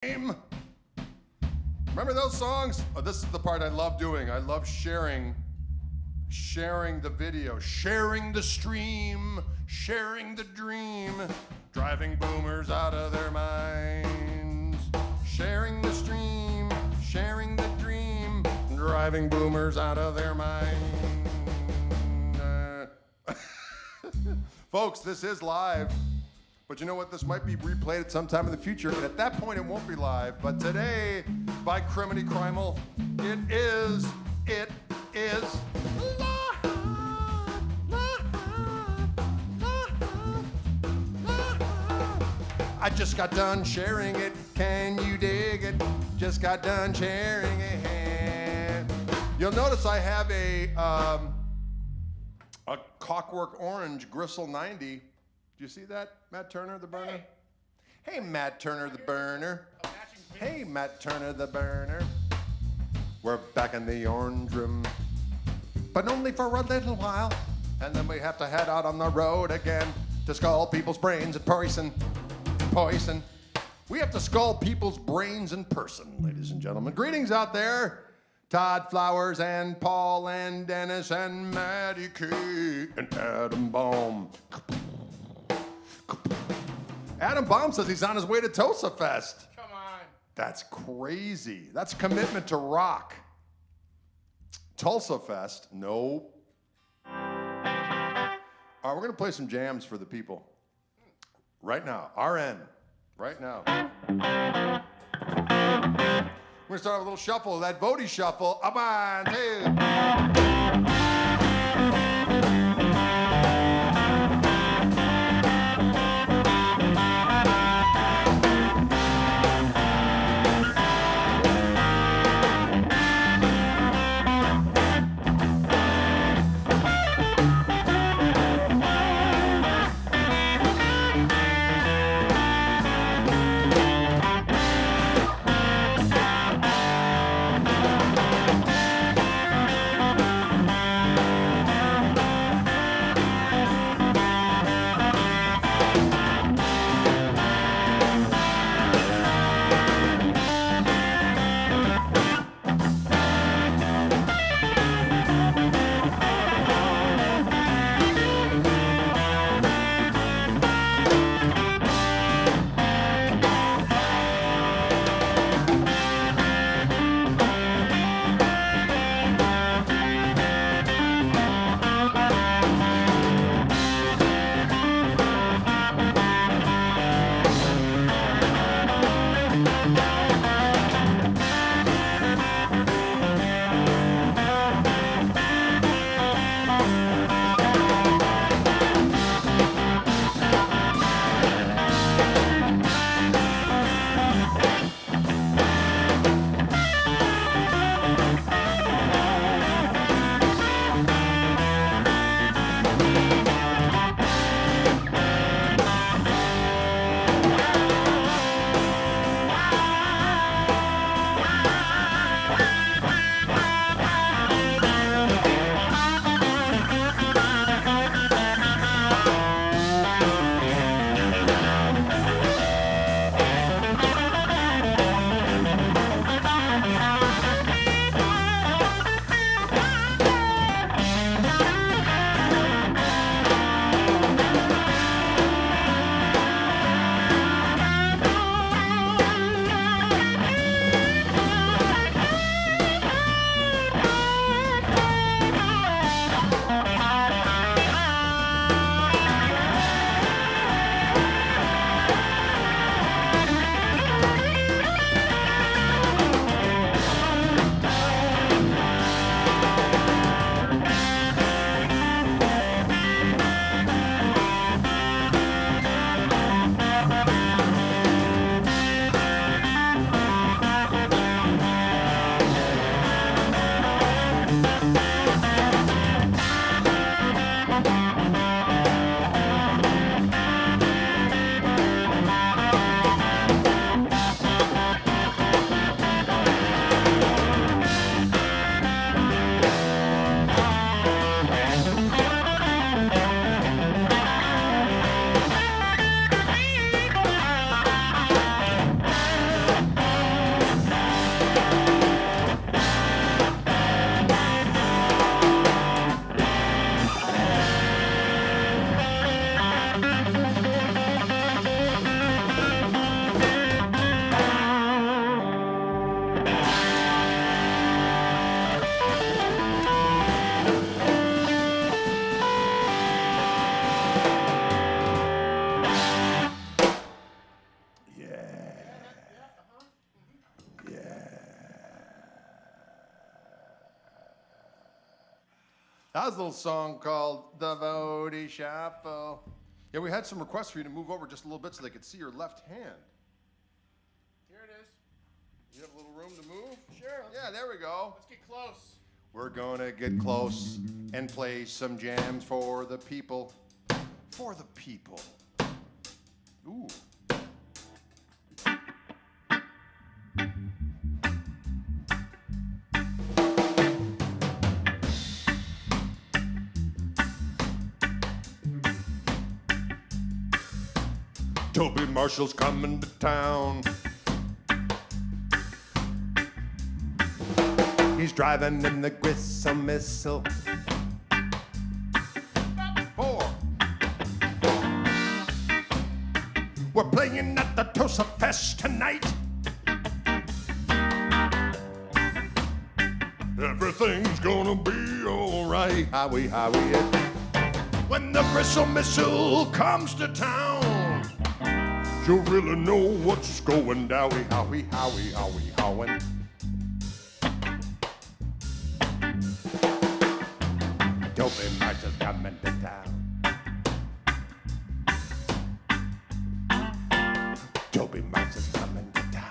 Remember those songs? Oh, this is the part I love doing. I love sharing the video, sharing the stream, sharing the dream, driving boomers out of their minds. Sharing the stream, sharing the dream, driving boomers out of their minds. Folks, this is live. But you know what? This might be replayed at some time in the future, and at that point it won't be live. But today, by Criminy Crimal, it is live. I just got done sharing it. Can you dig it? Just got done sharing it. You'll notice I have a Clockwork Orange Gristle 90. Do you see that, Matt Turner, the burner? Hey, Matt Turner, the burner. Hey, Matt Turner, the burner. We're back in the orange room, but only for a little while. And then we have to head out on the road again to skull people's brains in person. Poison. We have to skull people's brains in person, ladies and gentlemen. Greetings out there. Todd Flowers and Paul and Dennis and Maddie Key and Adam Baum. Adam Baum says he's on his way to Tulsa Fest. Come on. That's crazy. That's commitment to rock. Tulsa Fest? Nope. All right, we're going to play some jams for the people. Right now. RN. Right now. We're going to start with a little shuffle, that devotee shuffle. Up on, two. That was a little song called Devotee Shuffle. Yeah, we had some requests for you to move over just a little bit so they could see your left hand. Here it is. You have a little room to move? Sure. Yeah, there we go. Let's get close. We're gonna get close and play some jams for the people. For the people. Ooh. Toby Marshall's coming to town. He's driving in the Gristle Missile. 4. We're playing at the Tosa Fest tonight. Everything's gonna be alright. Howie, Howie. When the Gristle Missile comes to town, you'll really know what's going down. Howie, Howie, Howie, Howin'. Toby Marshall's coming to town. Toby Marshall's coming to town.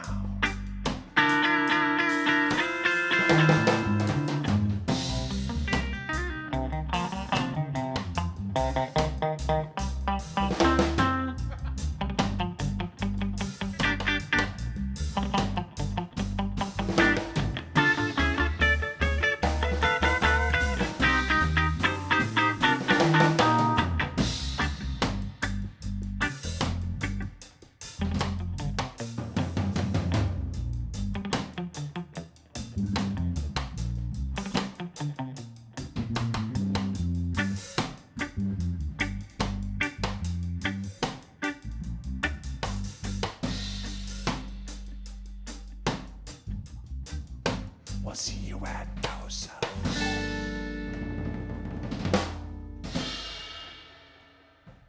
We'll see you at Tosa.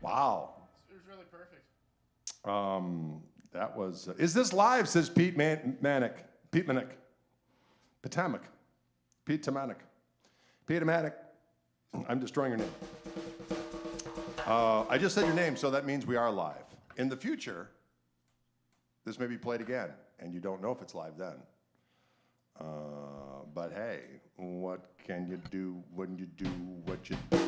Wow. It was really perfect. That was. Is this live? Says Pete Manic. Pete Manic. Potomac. Pete Tamanik. Pete Manic. I'm destroying your name. I just said your name, so that means we are live. In the future, this may be played again, and you don't know if it's live then. But hey, what can you do when you do what you do?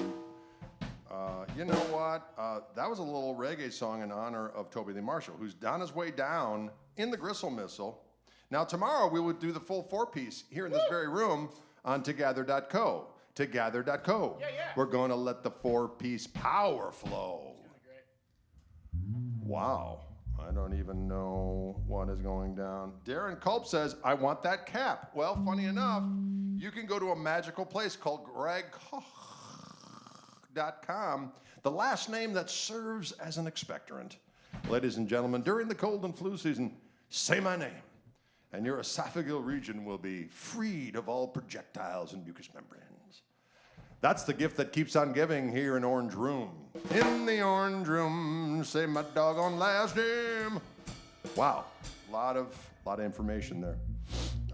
You know what? That was a little reggae song in honor of Toby Lee Marshall, who's on his way down in the Gristle Missile. Now, tomorrow we will do the full 4-piece here in this very room on together.co. Together.co. Yeah. We're going to let the 4-piece power flow. It's gonna be great. Wow. I don't even know what is going down. Darren Culp says, I want that cap. Well, funny enough, you can go to a magical place called Koch.com, the last name that serves as an expectorant. Ladies and gentlemen, during the cold and flu season, say my name, and your esophageal region will be freed of all projectiles and mucous membranes. That's the gift that keeps on giving here in Orange Room. In the Orange Room, say my doggone last name. Wow, lot of information there.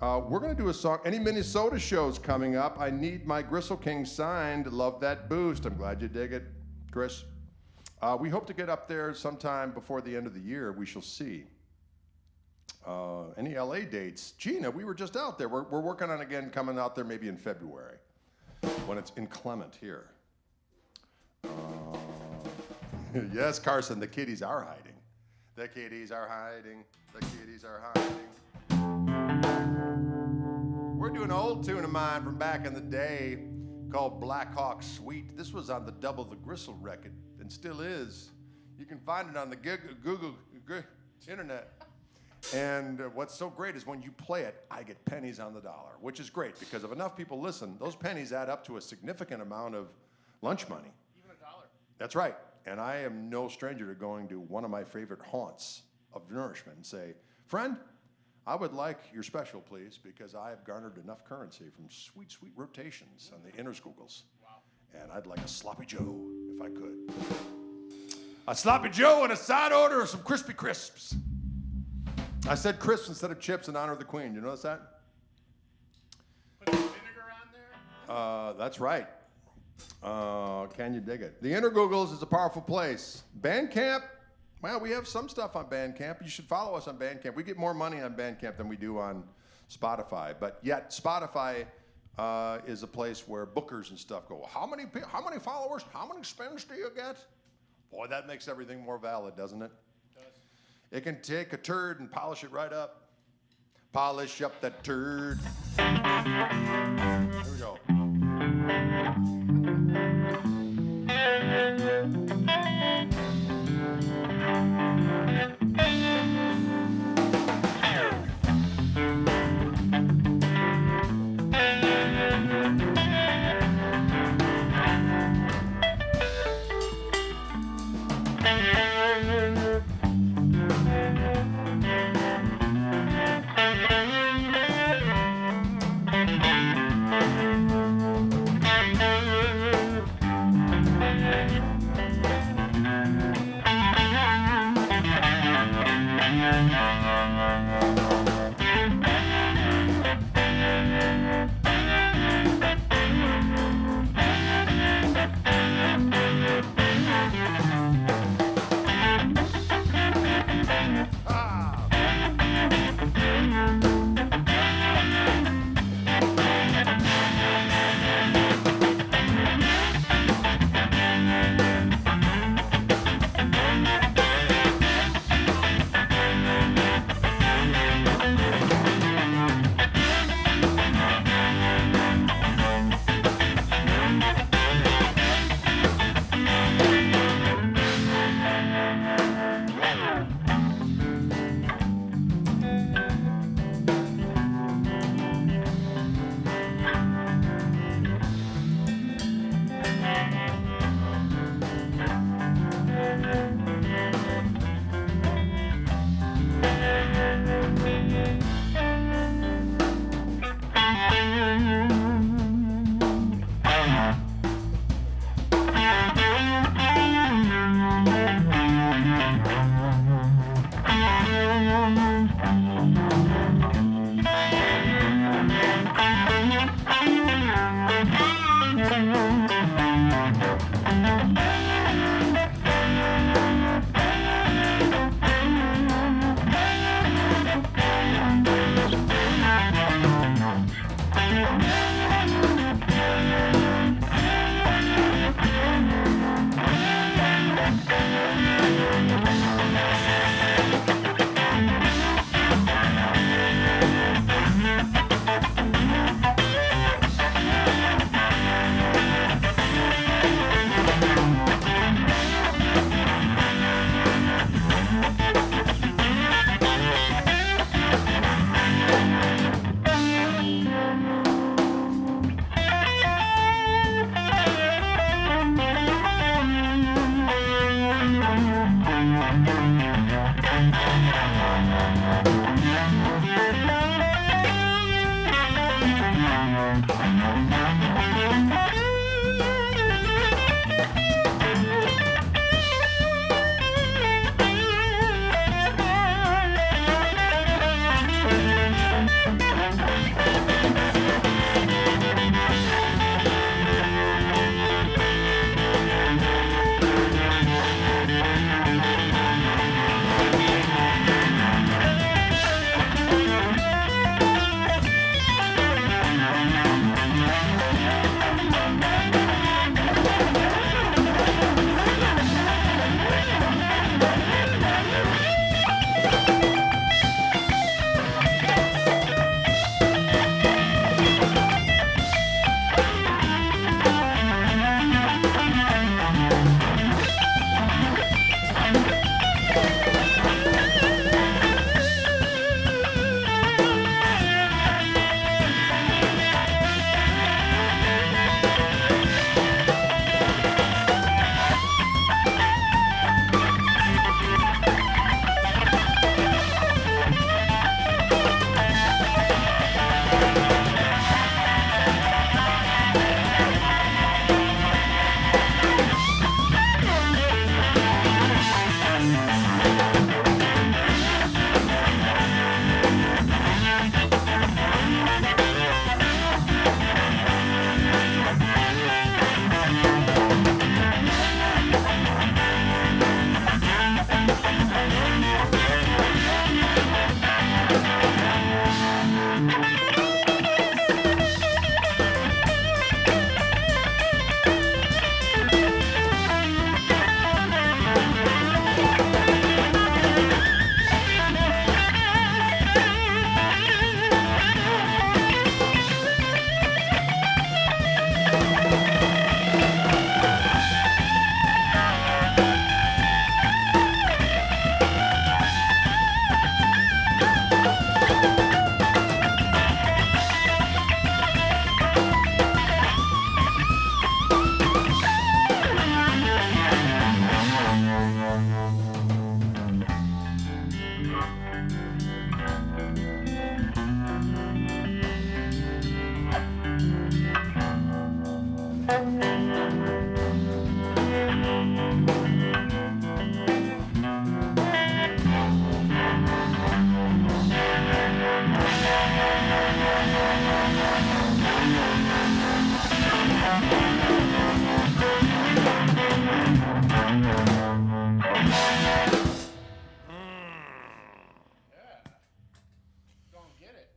We're gonna do a song. Any Minnesota shows coming up? I need my Gristle King signed. Love that boost. I'm glad you dig it, Chris. We hope to get up there sometime before the end of the year. We shall see. Any LA dates? Gina, we were just out there. We're working on again coming out there maybe in February when it's inclement here. Yes, Carson, the kitties are hiding. The kitties are hiding. The kitties are hiding. We're doing an old tune of mine from back in the day called Blackhawk Sweet. This was on the Double the Gristle record and still is. You can find it on the Google internet. And what's so great is when you play it, I get pennies on the dollar, which is great because if enough people listen, those pennies add up to a significant amount of lunch money. Even $1. That's right. And I am no stranger to going to one of my favorite haunts of nourishment and say, friend, I would like your special, please, because I have garnered enough currency from sweet, sweet rotations on the inner scoogles. Wow. And I'd like a Sloppy Joe, if I could. A Sloppy Joe and a side order of some Crispy Crisps. I said crisps instead of chips in honor of the Queen. You notice that? Put the vinegar on there? That's right. Can you dig it? The Inner Googles is a powerful place. Bandcamp, well, we have some stuff on Bandcamp. You should follow us on Bandcamp. We get more money on Bandcamp than we do on Spotify. But yet, Spotify is a place where bookers and stuff go, how many followers, how many spins do you get? Boy, that makes everything more valid, doesn't it? It does. It can take a turd and polish it right up. Polish up that turd. Here we go.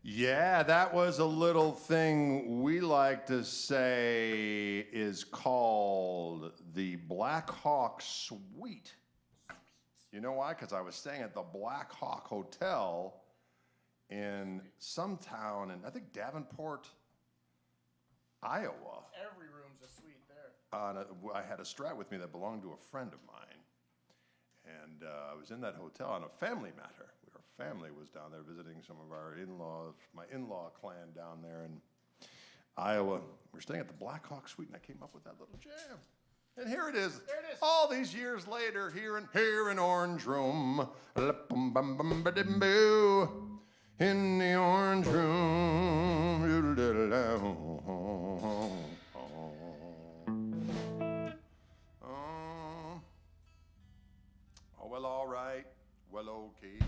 Yeah, that was a little thing we like to say is called the Blackhawk Suite. You know why? Because I was staying at the Blackhawk Hotel in some town in, I think, Davenport, Iowa. Every room's a suite there. I had a Strat with me that belonged to a friend of mine. And I was in that hotel on a family matter. Our family was down there visiting some of our in-laws, my in-law clan down there in Iowa. We're staying at the Blackhawk Suite, and I came up with that little jam. And here it is. There it is. All these years later, here in Orange Room. In the Orange Room. Oh, well, all right. Well, okay.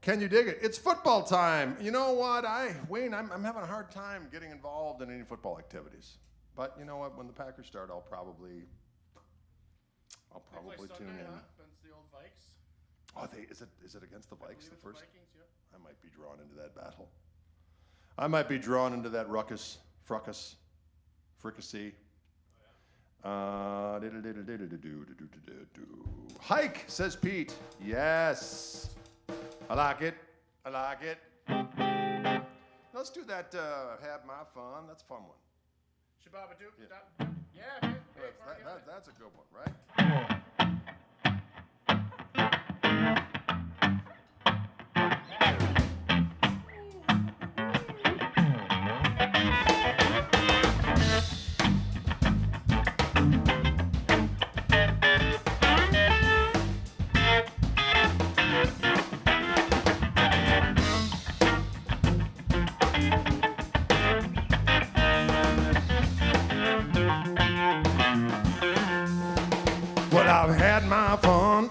Can you dig it? It's football time. You know what, Wayne, I'm having a hard time getting involved in any football activities. But you know what? When the Packers start, I'll probably tune in. Against the old Vikes. Oh, is it against the Vikes the first? Vikings, yep. I might be drawn into that battle. I might be drawn into that fricassee. Hike, says Pete. Yes. I like it. Let's do that, have my fun. That's a fun one. Shababa-doop. Yeah. Yeah, man. Hey, That's a good one, right? Well, I've had my fun.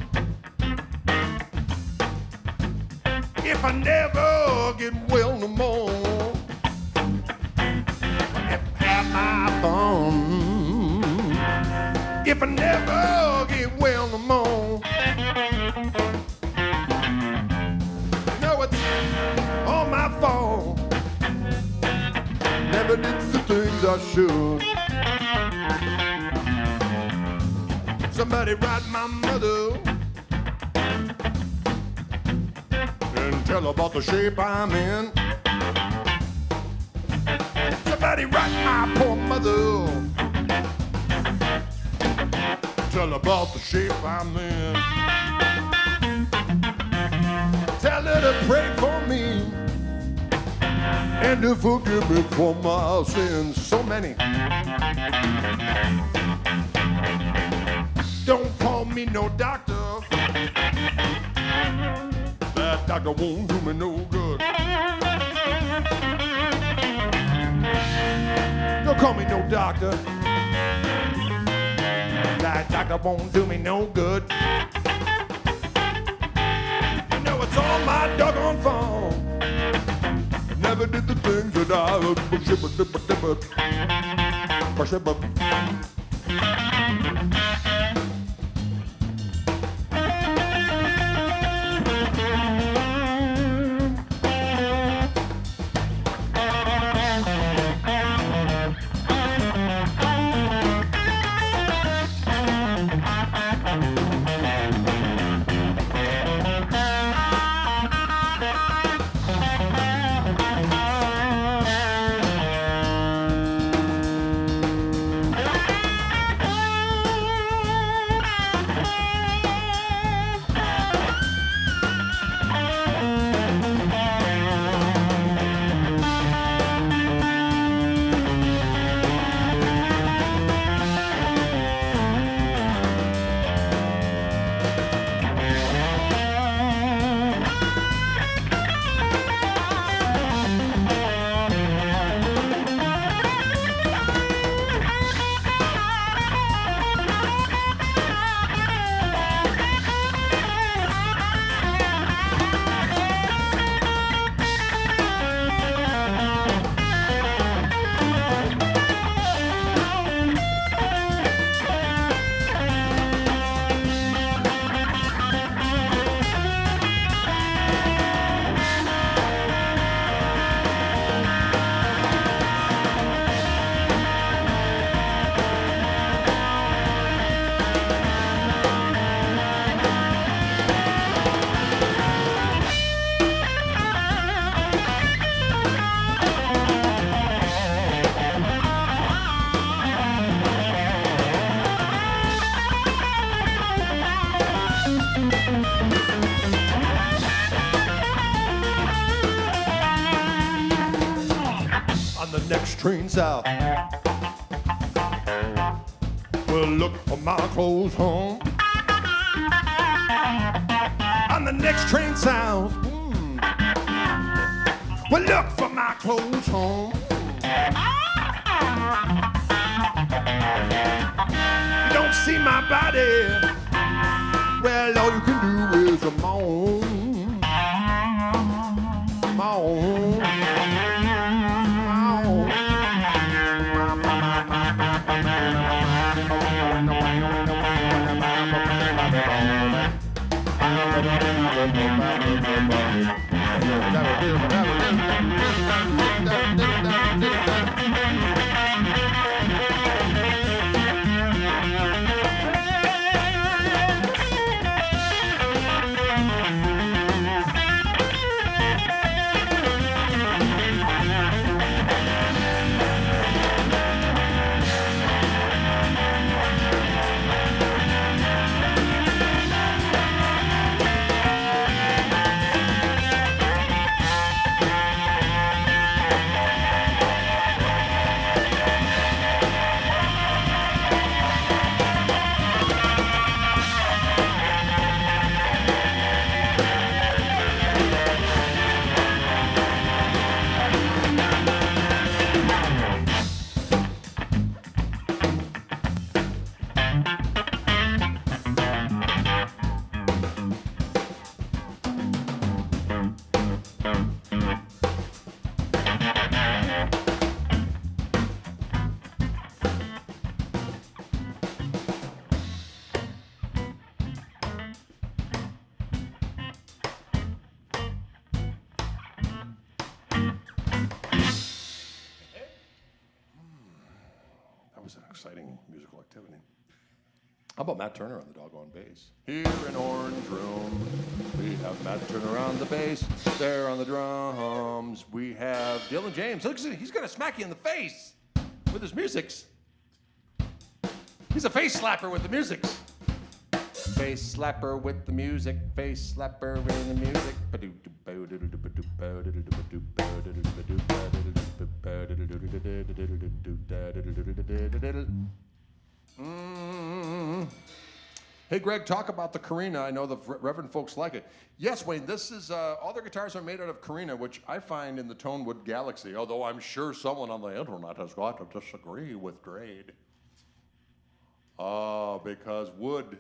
If I never get well no more, if I have my fun. If I never get well no more, no, it's all my fault. Never did the things I should. Somebody write my mother and tell her about the shape I'm in. Somebody write my poor mother, tell her about the shape I'm in. Tell her to pray for me and to forgive me for my sins. So many. Don't call me no doctor. That doctor won't do me no good. Don't call me no doctor. That doctor won't do me no good. You know it's all my doggone fault. I never did the things that I train south. We'll look for my clothes home. On the next train south. We'll look for my clothes home. You don't see my body. Well, all you can do is a moan. Moan. That was an exciting musical activity. How about Matt Turner on the doggone bass? Here in Orange Room, we have Matt Turner on the bass. There on the drums, we have Dylan James. Look, he's gonna smack you in the face with his musics. He's a face slapper with the musics. Face slapper with the music, face slapper in the music. Hey, Greg, talk about the Carina. I know the Reverend folks like it. Yes, Wayne, this is, all their guitars are made out of Carina, which I find in the Tonewood galaxy, although I'm sure someone on the internet has got to disagree with Grade. Because wood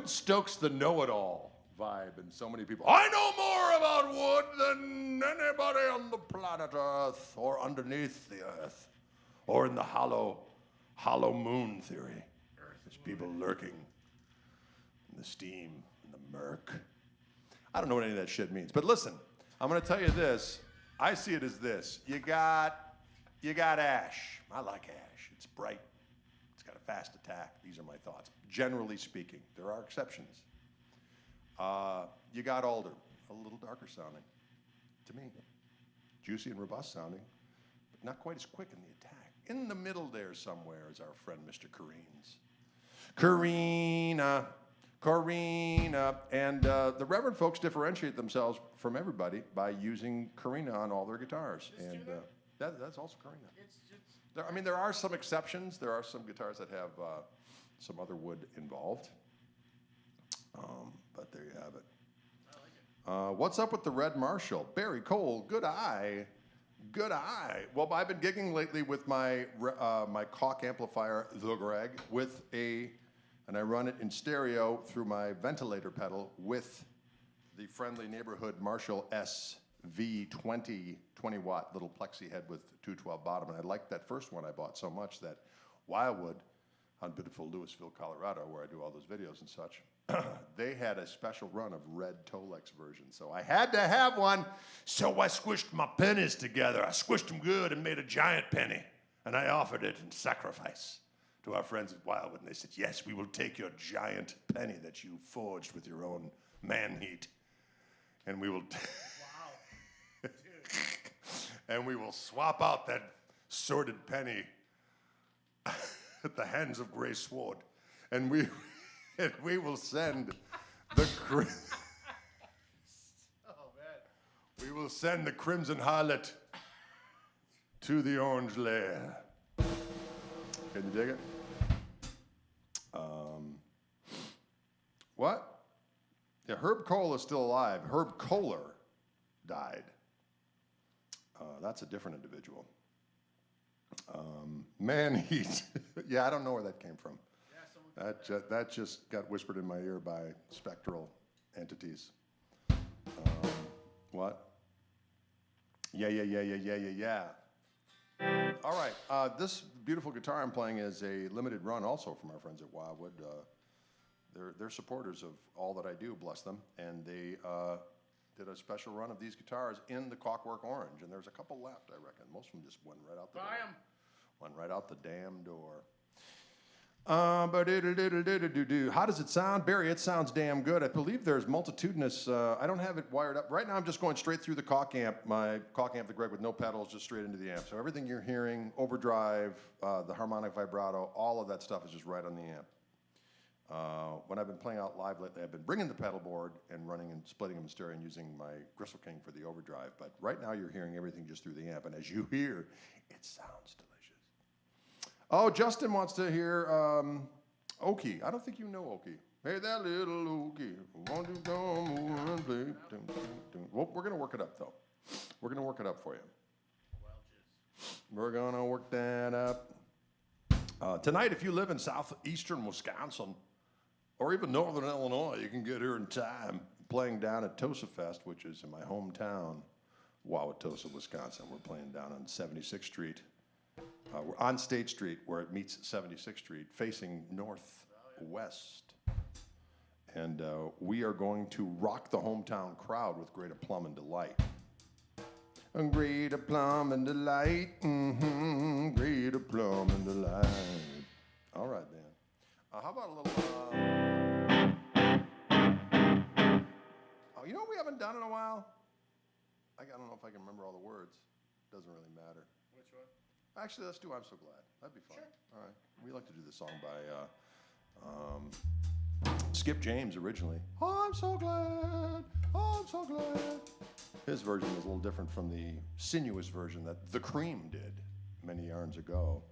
stokes the know-it-all vibe in so many people. I know more about wood than anybody on the planet Earth or underneath the Earth or in the hollow moon theory. There's people lurking in the steam, in the murk. I don't know what any of that shit means. But listen, I'm going to tell you this. I see it as this. You got ash. I like ash. It's bright. It's got a fast attack. These are my thoughts. Generally speaking, there are exceptions. You got alder, a little darker sounding, to me. Juicy and robust sounding, but not quite as quick in the attack. In the middle there somewhere is our friend Mr. Careen's. Carina. And the Reverend folks differentiate themselves from everybody by using Carina on all their guitars. And that's also Carina. There are some exceptions. There are some guitars that have some other wood involved. But there you have it. I like it. What's up with the Red Marshall? Barry Cole, good eye. Good eye. Well, I've been gigging lately with my Koch amplifier, the Greg, and I run it in stereo through my ventilator pedal with the friendly neighborhood Marshall SV 20 watt little plexi head with 212 bottom. And I liked that first one I bought so much that Wildwood on beautiful Louisville, Colorado, where I do all those videos and such, they had a special run of red Tolex version. So I had to have one. So I squished my pennies together. I squished them good and made a giant penny. And I offered it in sacrifice to our friends at Wildwood. And they said, yes, we will take your giant penny that you forged with your own man heat. And we will... Wow. Dude. And we will swap out that sordid penny at the hands of Gray Sword. And we will send the... Oh, man. We will send the Crimson Harlot to the orange lair. Can you dig it? What? Yeah, Herb Kohl is still alive. Herb Kohler died. That's a different individual. Man-eat. Yeah, I don't know where that came from. That just got whispered in my ear by spectral entities. What? Yeah. All right. This beautiful guitar I'm playing is a limited run also from our friends at Wildwood. They're supporters of all that I do, bless them. And they did a special run of these guitars in the Clockwork Orange. And there's a couple left, I reckon. Most of them just went right out the door. Buy them. Went right out the damn door. How does it sound? Barry, it sounds damn good. I believe there's multitudinous, I don't have it wired up. Right now I'm just going straight through the Koch amp, my Koch amp, the Greg, with no pedals, just straight into the amp. So everything you're hearing, overdrive, the harmonic vibrato, all of that stuff is just right on the amp. When I've been playing out live lately, I've been bringing the pedal board and running and splitting them in stereo and using my Gristle King for the overdrive. But right now you're hearing everything just through the amp. And as you hear, it sounds delicious. Oh, Justin wants to hear Okie. I don't think you know Okie. Hey, that little Okie. Want to come over and play. Well, we're going to work it up, though. We're going to work it up for you. We're going to work that up. Tonight, if you live in southeastern Wisconsin or even northern Illinois, you can get here in time. Playing down at Tosa Fest, which is in my hometown, Wauwatosa, Wisconsin. We're playing down on 76th Street. We're on State Street, where it meets 76th Street, facing northwest. And we are going to rock the hometown crowd with Great Aplomb and Delight. Great aplomb and delight, great aplomb and delight. All right, man. How about a little, oh, you know what we haven't done in a while? I don't know if I can remember all the words. Doesn't really matter. Which one? Actually, let's do I'm So Glad. That'd be fun. Sure. All right. We like to do this song by Skip James originally. Oh, I'm so glad. Oh, I'm so glad. His version is a little different from the sinuous version that The Cream did many yarns ago.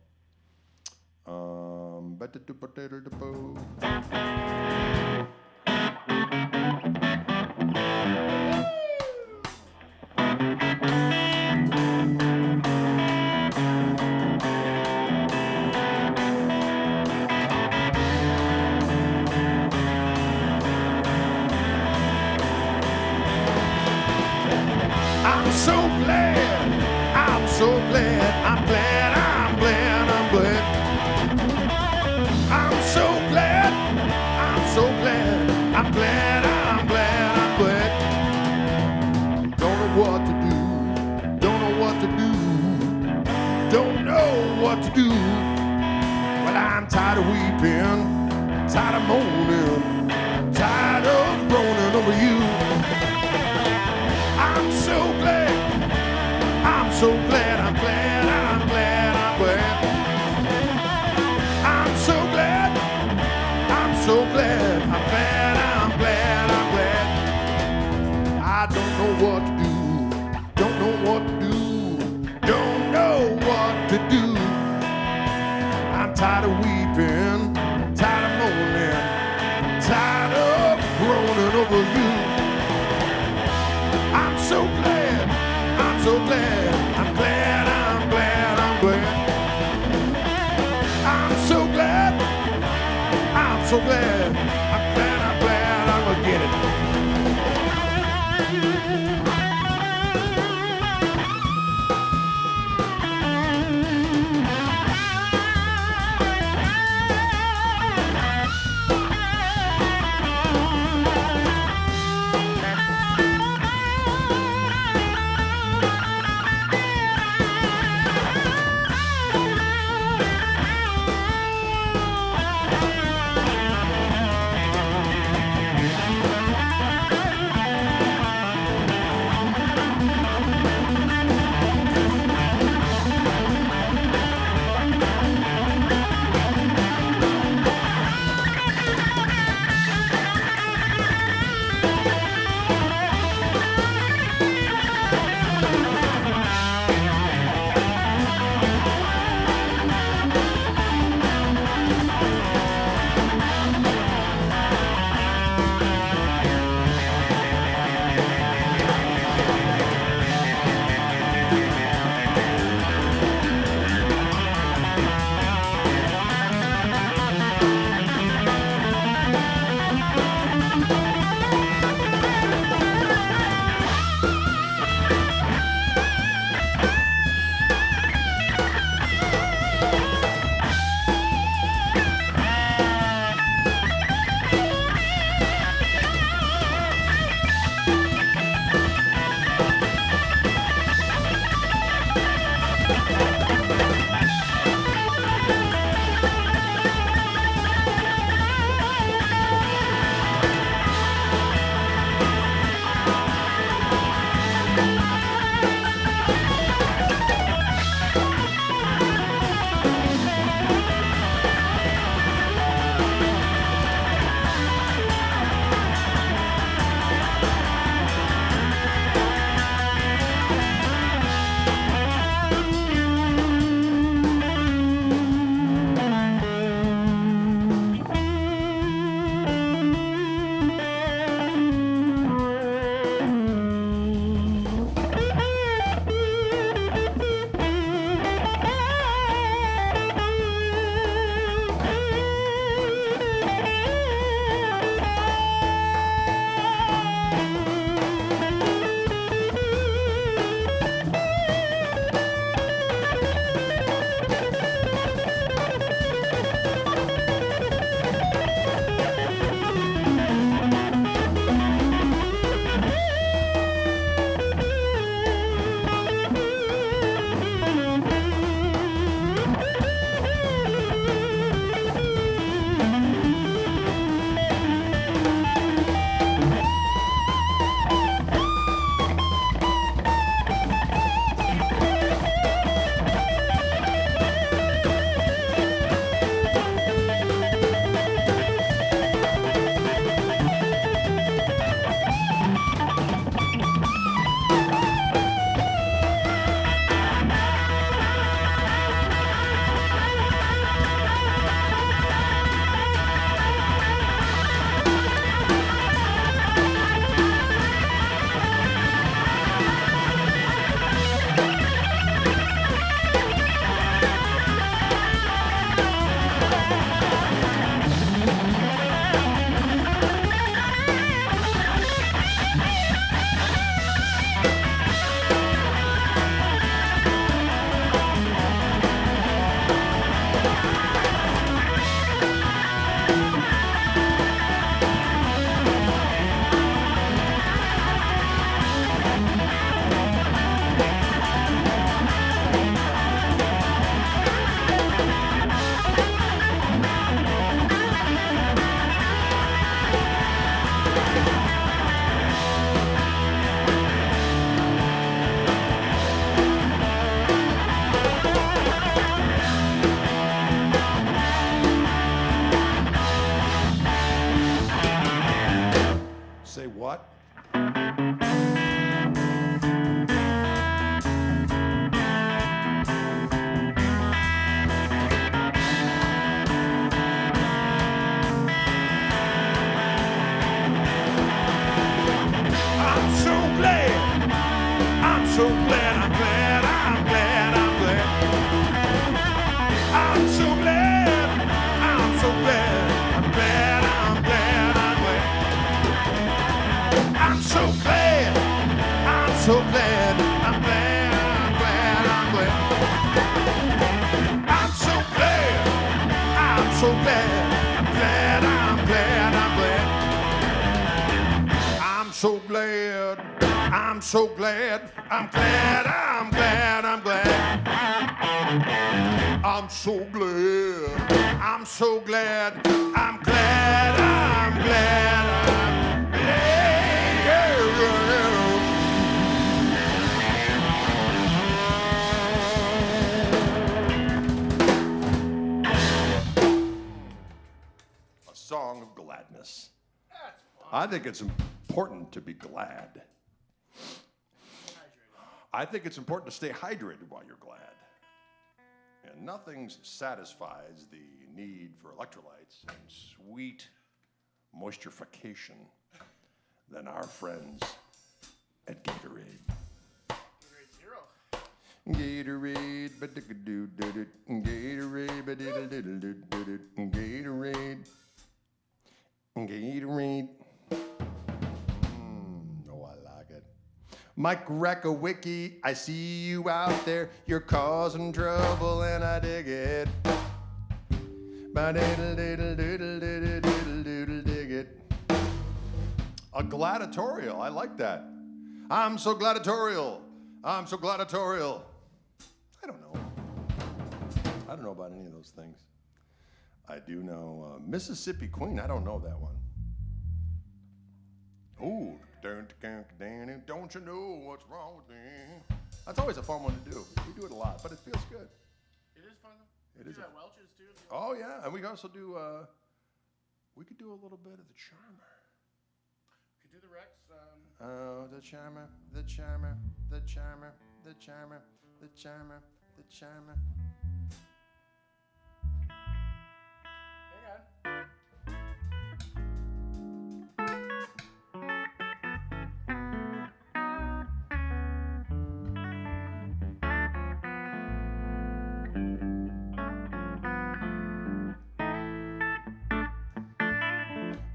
so glad, I'm glad, I'm glad, I'm glad. I'm so glad, I'm so glad, I'm glad, I'm glad, I'm glad. I'm so glad, I'm so glad, I'm glad, I'm glad, I'm glad. I'm so glad, I'm so glad, I'm glad, I'm glad, I'm glad. I'm so glad, I'm so glad, I'm glad, I'm glad, I'm glad. I'm so glad, I'm so glad, I'm glad, I'm glad, I'm glad. A song of gladness. I think it's important to be glad. I think it's important to stay hydrated while you're glad. And nothing satisfies the need for electrolytes and sweet moisturification than our friends at Gatorade. Gatorade Zero. Gatorade, ba-dick-a-doo-doo-doo. Gatorade, ba-diddle-diddle-doo-doo-doo. Gatorade. Gatorade. Oh, I like it. Mike Rakowicki, I see you out there. You're causing trouble and I dig it. Ba-diddle-diddle-doodle-diddle-doodle-doodle, dig it. A gladiatorial, I like that. I'm so gladiatorial. I'm so gladiatorial. I don't know. I don't know about any of those things. I do know Mississippi Queen. I don't know that one. Ooh, don't you know what's wrong with me? That's always a fun one to do. We do it a lot, but it feels good. It is fun though. It We is do a- that Welch's too. Oh yeah, and we can also do. We could do a little bit of the charmer. Could do the Rex. Oh, the charmer, the charmer, the charmer, the charmer, the charmer, the charmer. Hang on.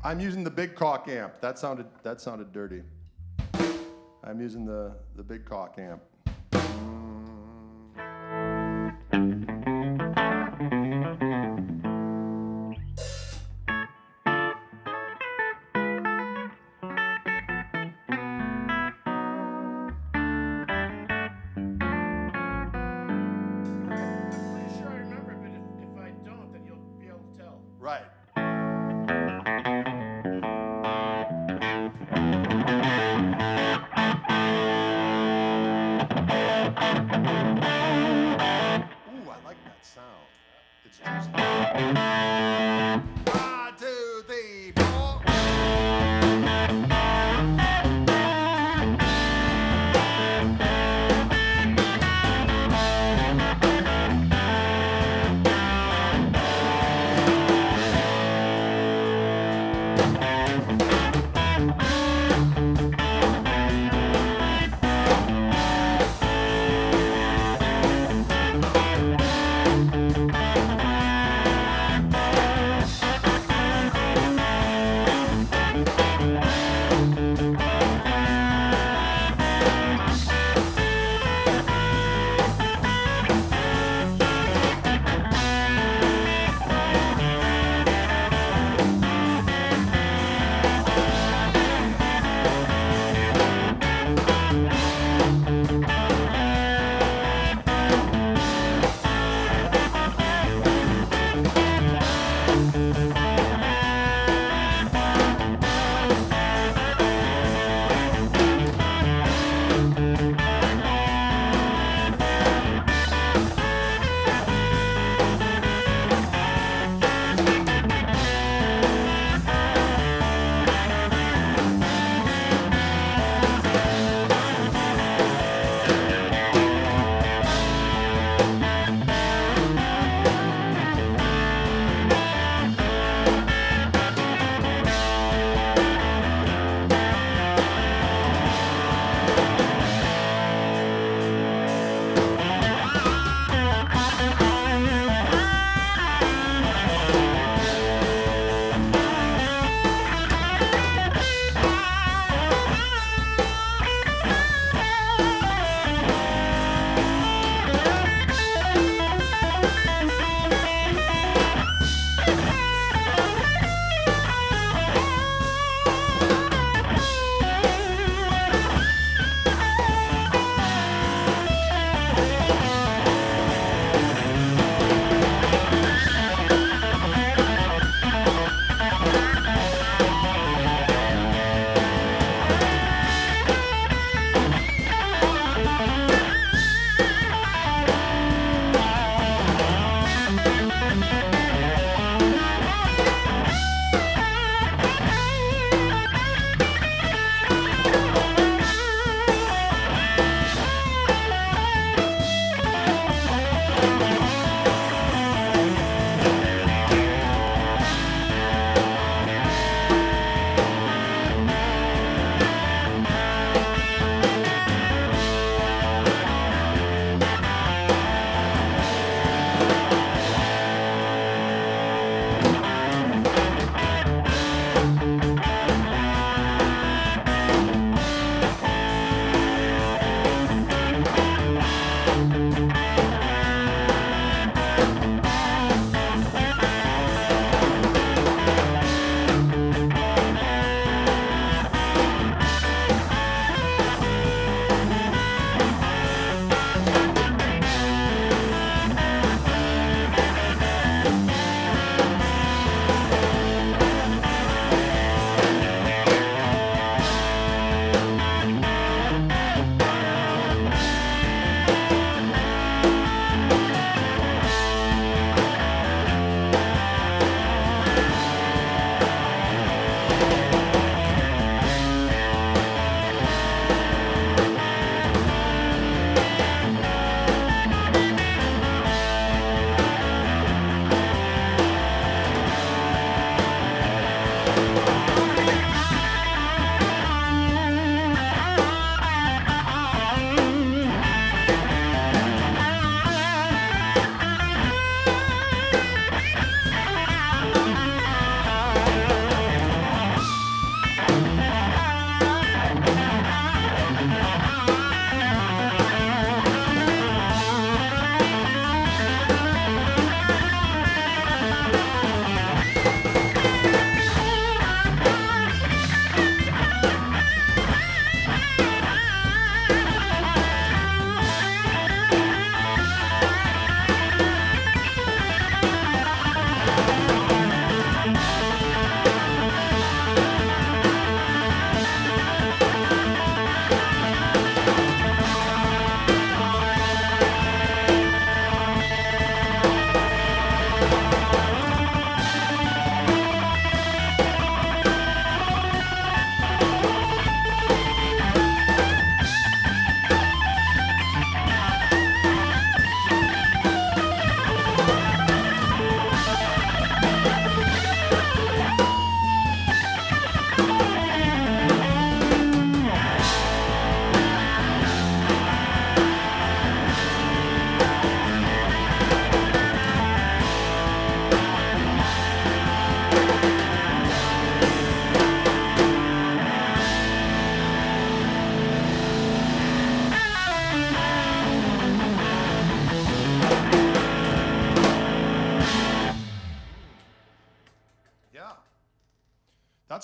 I'm using the big Koch amp. That sounded dirty. I'm using the big Koch amp. I'm pretty sure I remember it, but if I don't, then you'll be able to tell. Right. Ooh, I like that sound. It's juicy. 1, 2, 3, 4.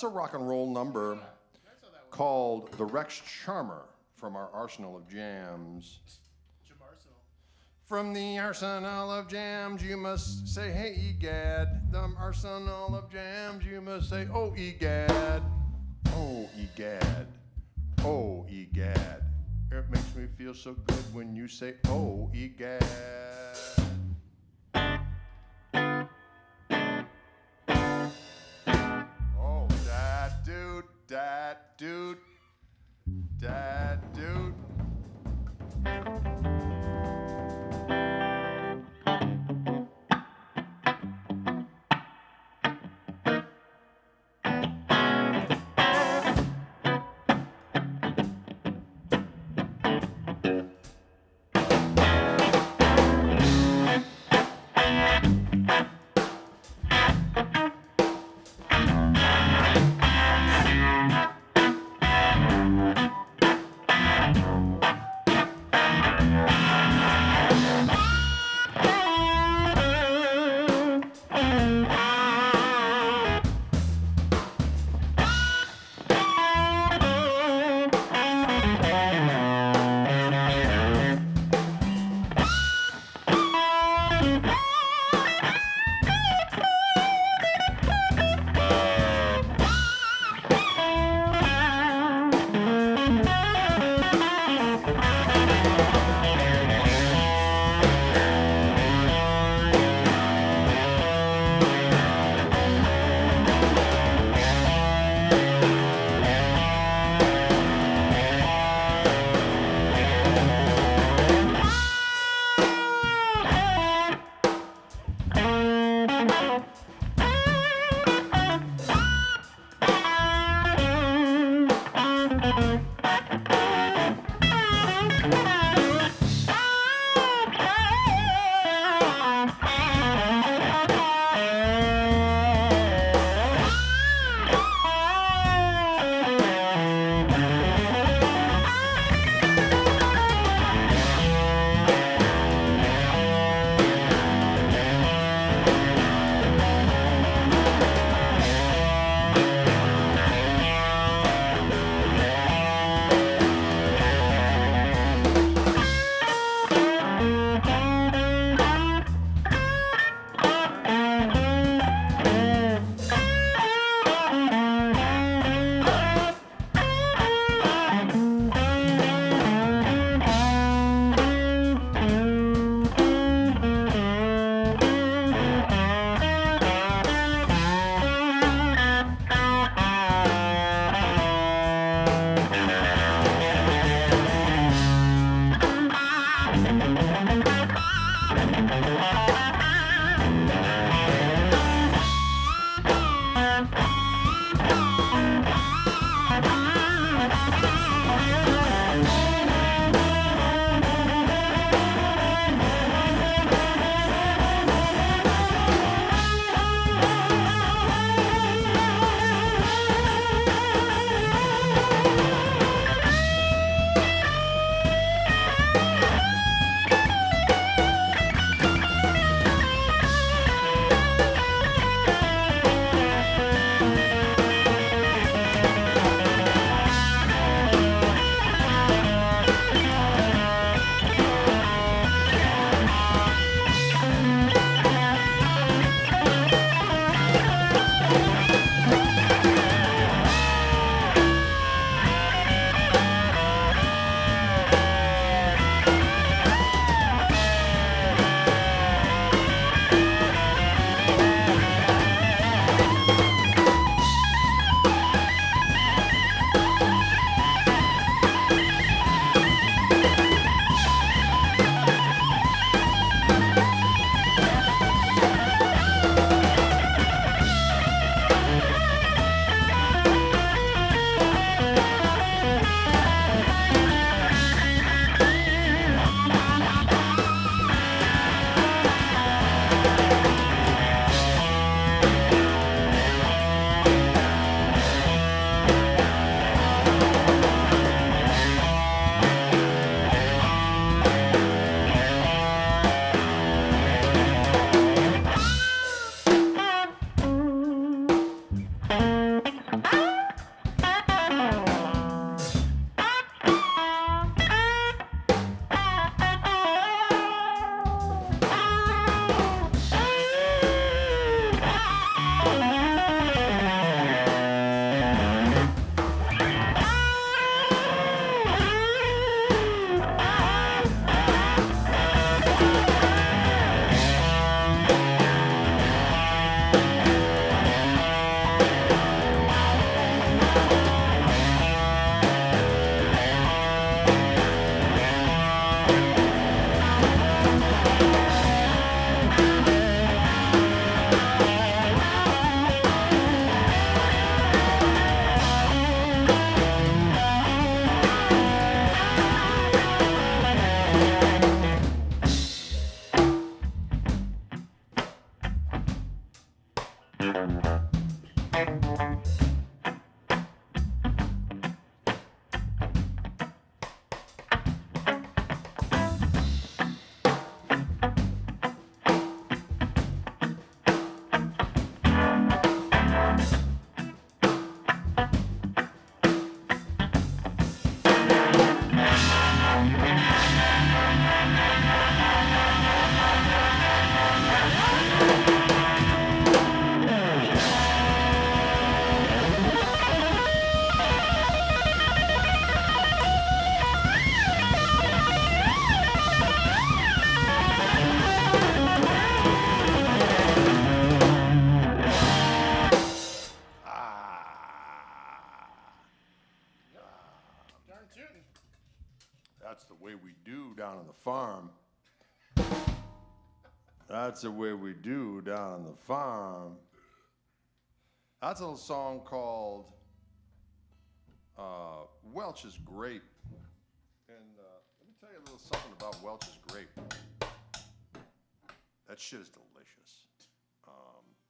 That's a rock and roll number called the Rex Charmer from our arsenal of jams. From the arsenal of jams, you must say, hey, egad. The arsenal of jams, you must say, oh, egad. Oh, egad. Oh, egad. It makes me feel so good when you say, oh, egad. Oh, that dude, that dude, that dude. That's the way we do down on the farm. That's the way we do down on the farm. That's a little song called Welch's Grape. And let me tell you a little something about Welch's Grape. That shit is delicious.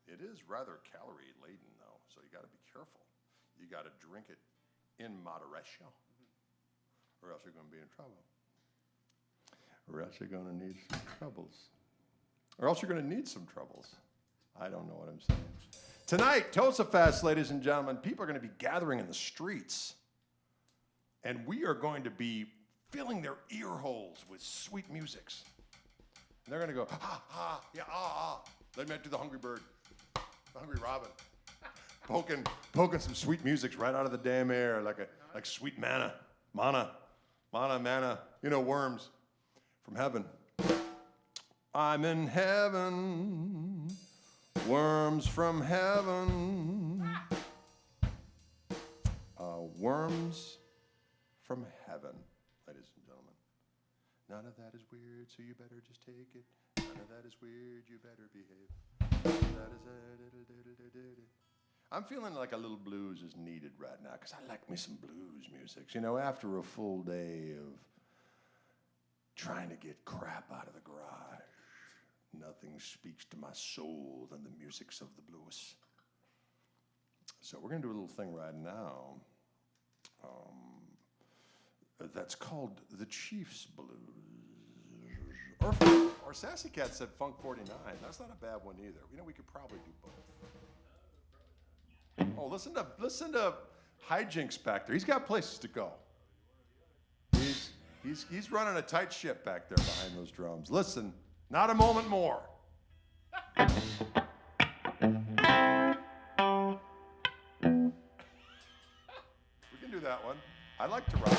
It is rather calorie laden though, so you got to be careful. You got to drink it in moderation, or else you're going to be in trouble. Or else you're going to need some troubles. Or else you're going to need some troubles. I don't know what I'm saying. Tonight, Tosafest, ladies and gentlemen, people are going to be gathering in the streets. And we are going to be filling their ear holes with sweet musics. And they're going to go, ha, ha, yeah, ah, ah. Let me do the hungry bird, the hungry robin. Poking some sweet musics right out of the damn air, like sweet manna, you know, worms from heaven. I'm in heaven, worms from heaven, worms from heaven, ladies and gentlemen. None of that is weird, so you better just take it. None of that is weird, you better behave. None of that is I'm feeling like a little blues is needed right now, because I like me some blues music. You know, after a full day of trying to get crap out of the garage, nothing speaks to my soul than the musics of the blues. So we're going to do a little thing right now that's called the Chief's Blues. Or Sassy Cat said Funk 49. That's not a bad one either. You know, we could probably do both. Oh, listen to Hijinks back there. He's got places to go. He's running a tight ship back there behind those drums. Listen, not a moment more. We can do that one. I like to rock.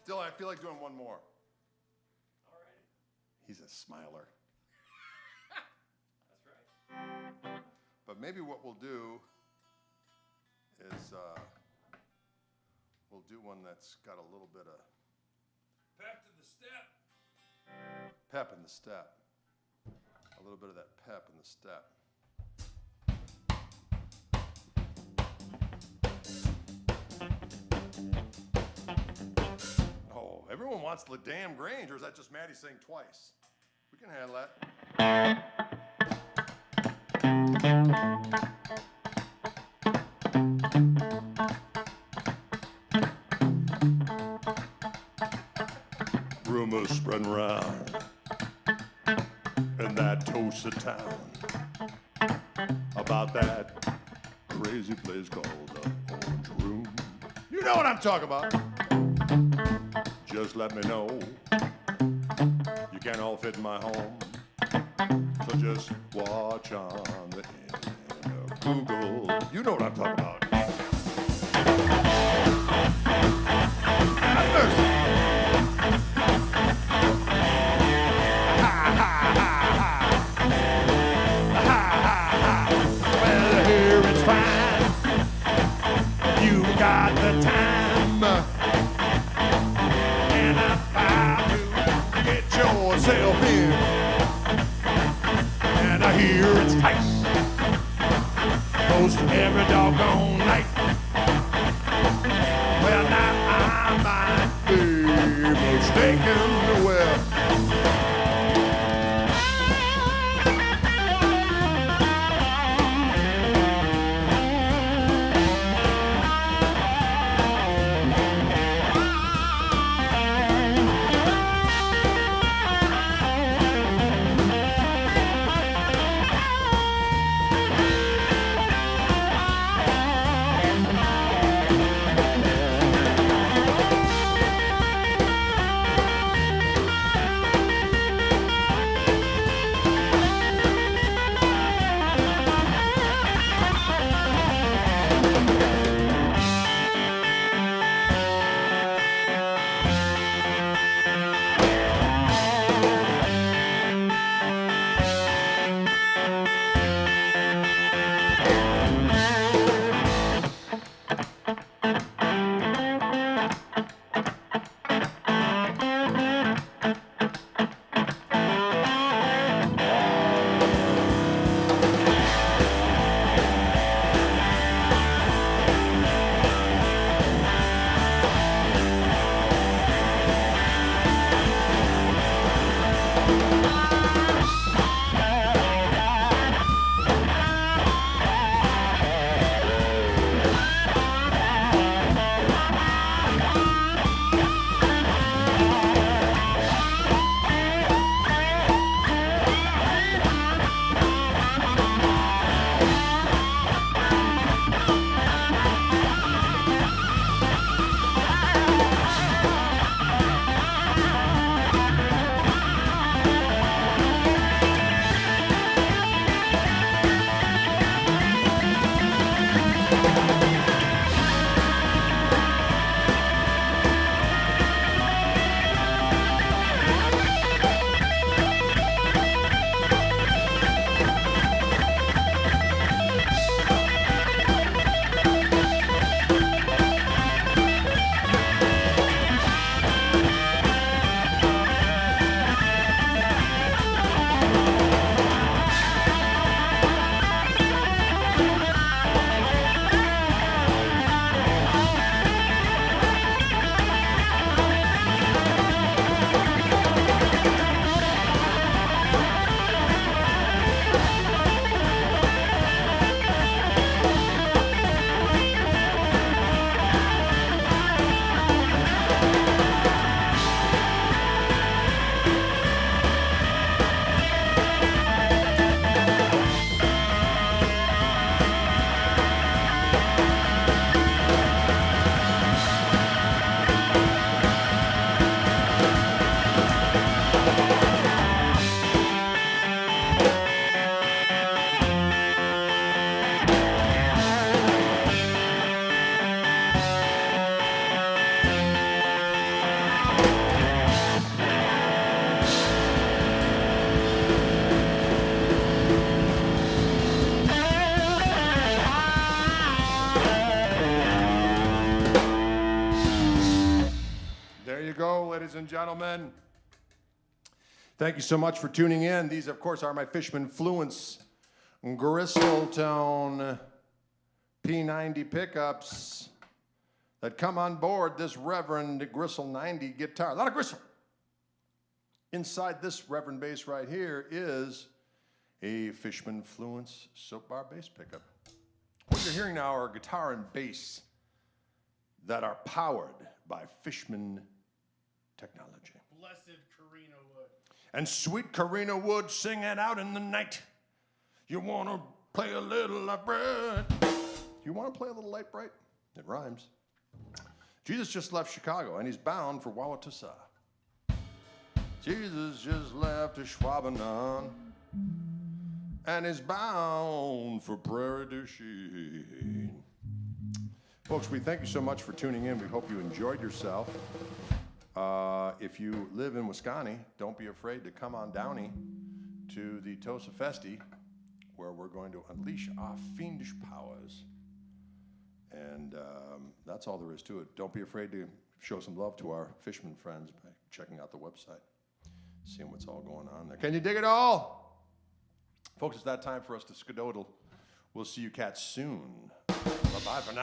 Dylan, I feel like doing one more. All right. He's a smiler. That's right. But maybe what we'll do is we'll do one that's got a little bit of Pep to the step. pep in the step. A little bit of that pep in the step. Oh, everyone wants the damn Grange, or is that just Maddie saying twice? We can handle that. Rumors spreading around in that toasted town about that crazy place called the Orange Room. You know what I'm talking about. Just let me know. You can't all fit in my home. So just watch on the end of Google. You know what I'm talking about. Have mercy. Well, here it's fine. You got the time. And I'm about to get yourself in. And I hear it's tight. Most every doggone night. Well, now I might be mistaken. Well, ladies and gentlemen. Thank you so much for tuning in. These, of course, are my Fishman Fluence Gristletime P90 pickups that come on board this Reverend Gristle 90 guitar. A lot of gristle. Inside this Reverend bass right here is a Fishman Fluence soap bar bass pickup. What you're hearing now are guitar and bass that are powered by Fishman technology. Blessed Karina Wood. And sweet Karina Wood singing out in the night. You want to play a little light bright? You want to play a little light bright? It rhymes. Jesus just left Chicago and he's bound for Wauwatosa. Jesus just left to Schwabenon and is bound for Prairie du Chien. Folks, we thank you so much for tuning in. We hope you enjoyed yourself. If you live in Wisconsin, don't be afraid to come on Downey to the Tosa Festi, where we're going to unleash our fiendish powers. And that's all there is to it. Don't be afraid to show some love to our fisherman friends by checking out the website, seeing what's all going on there. Can you dig it all? Folks, it's that time for us to skedaddle. We'll see you cats soon. Bye-bye for now.